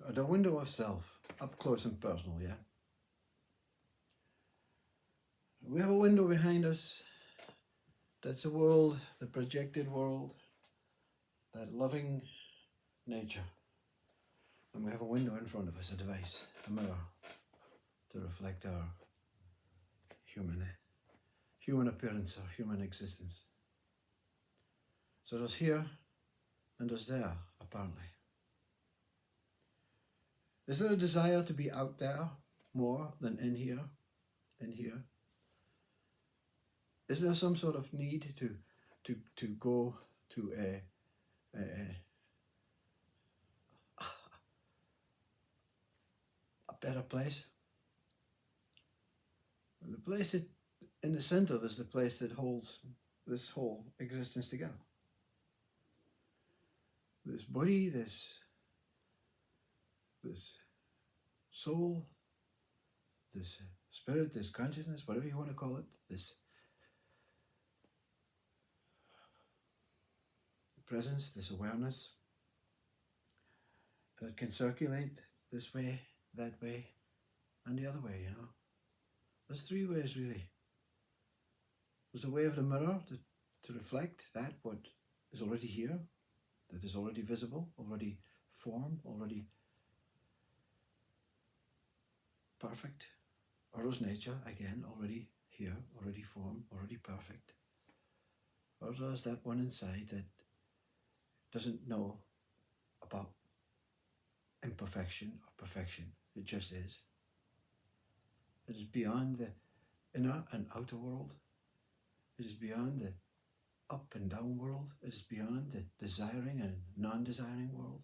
The window of self, up close and personal, yeah? We have a window behind us. That's a world, the projected world, that loving nature. And we have a window in front of us, a device, a mirror, to reflect our human appearance, our human existence. So there's here and there's there, apparently. Is there a desire to be out there more than in here? In here? Is there some sort of need to go to a better place? The place in the center is the place that holds this whole existence together. This body, this soul, this spirit, this consciousness, whatever you want to call it, this presence, this awareness that can circulate this way, that way, and the other way, you know. There's three ways, really. There's a way of the mirror to reflect that what is already here, that is already visible, already formed, already perfect. Or is nature, again, already here, already formed, already perfect. Or there's that one inside that doesn't know about imperfection or perfection. It just is. It is beyond the inner and outer world. It is beyond the up and down world. It is beyond the desiring and non-desiring world.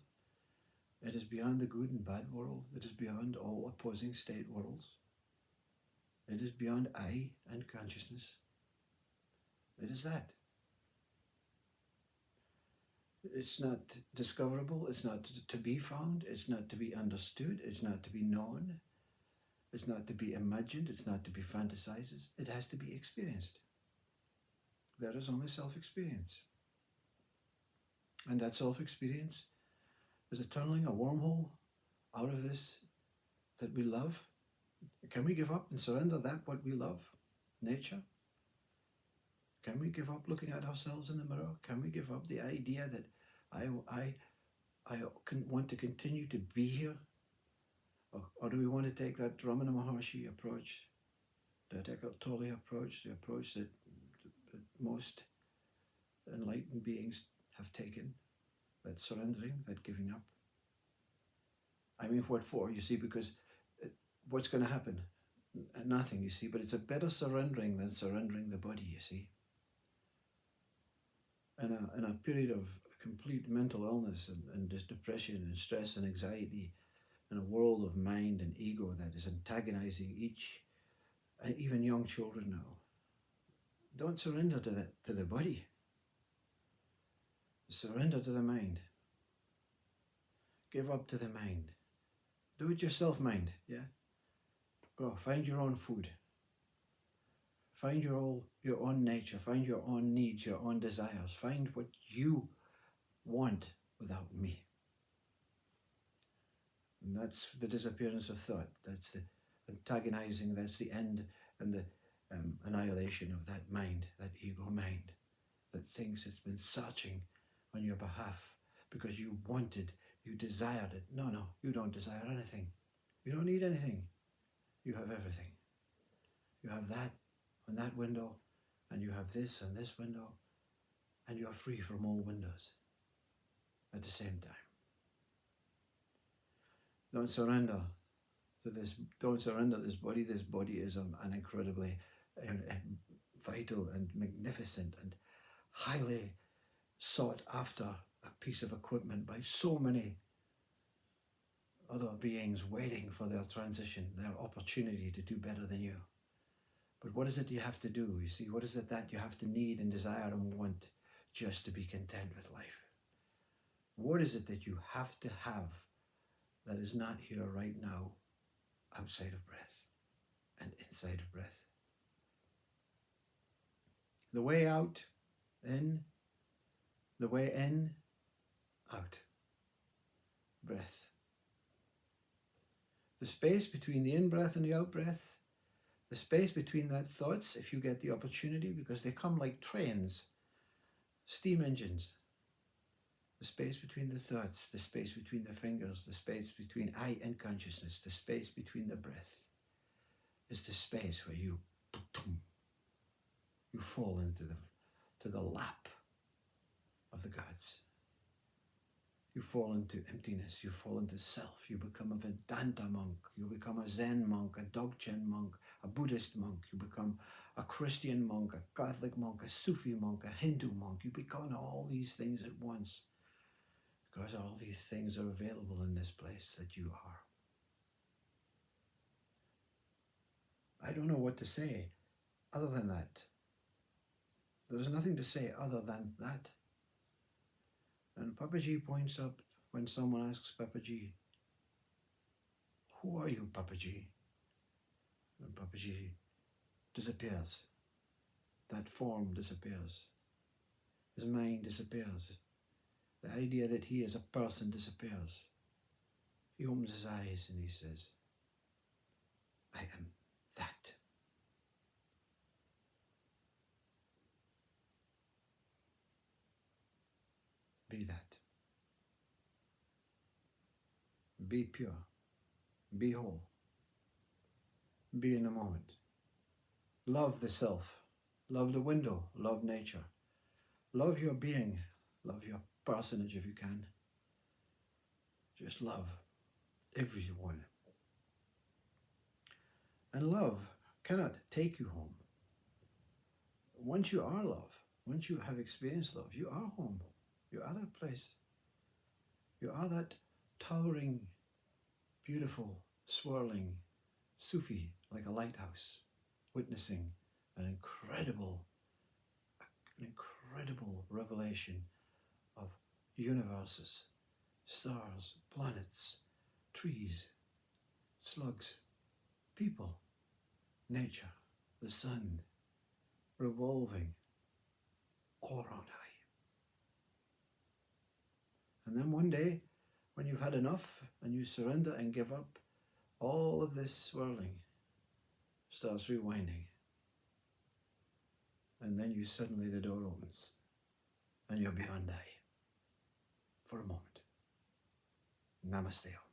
It is beyond the good and bad world. It is beyond all opposing state worlds. It is beyond I and consciousness. It is that. It's not discoverable. It's not to be found. It's not to be understood. It's not to be known. It's not to be imagined. It's not to be fantasized. It has to be experienced. There is only self-experience. And that self-experience is a tunneling, a wormhole out of this that we love. Can we give up and surrender that what we love? Nature? Can we give up looking at ourselves in the mirror? Can we give up the idea that I want to continue to be here? Or do we want to take that Ramana Maharshi approach, that Eckhart Tolle approach, the approach that most enlightened beings have taken, that surrendering, that giving up? I mean, what for? You see, because what's going to happen? Nothing, you see, but it's a better surrendering than surrendering the body, you see. In a period of complete mental illness and depression and stress and anxiety, in a world of mind and ego that is antagonizing each, and even young children now, don't surrender to the body. Surrender to the mind. Give up to the mind. Do it yourself, mind, yeah? Go, find your own food. Find your own nature. Find your own needs, your own desires. Find what you want without me. And that's the disappearance of thought. That's the antagonizing, that's the end and the annihilation of that mind, that ego mind, that thinks it's been searching on your behalf because you wanted, you desired it. No, you don't desire anything. You don't need anything. You have everything. You have that on that window, and you have this on this window, and you are free from all windows at the same time. Don't surrender to this. Don't surrender this body. This body is an incredibly vital and magnificent and highly sought after a piece of equipment by so many other beings waiting for their transition, their opportunity to do better than you. But what is it you have to do? You see, what is it that you have to need and desire and want just to be content with life? What is it that you have to have that is not here right now, outside of breath and inside of breath? The way out, in. The way in, out. Breath. The space between the in-breath and the out-breath, the space between that thoughts, if you get the opportunity, because they come like trains, steam engines. The space between the thoughts, the space between the fingers, the space between I and consciousness, the space between the breath is the space where you fall into the lap of the gods. You fall into emptiness, you fall into self, you become a Vedanta monk, you become a Zen monk, a Dzogchen monk, a Buddhist monk, you become a Christian monk, a Catholic monk, a Sufi monk, a Hindu monk. You become all these things at once, because all these things are available in this place that you are. I don't know what to say other than that. There's nothing to say other than that. And Papaji points up when someone asks Papaji, who are you, Papaji? And Papaji disappears. That form disappears. His mind disappears. The idea that he is a person disappears. He opens his eyes and he says, I am that. Be that. Be pure. Be whole. Be in the moment. Love the self. Love the window. Love nature. Love your being. Love your personage if you can. Just love everyone. And love cannot take you home. Once you are love, once you have experienced love, you are home. You are that place. You are that towering, beautiful, swirling Sufi, like a lighthouse, witnessing an incredible revelation of universes, stars, planets, trees, slugs, people, nature, the sun, revolving all around high. And then one day, when you've had enough and you surrender and give up, all of this swirling starts rewinding. And then suddenly the door opens and you're beyond I for a moment. Namaste.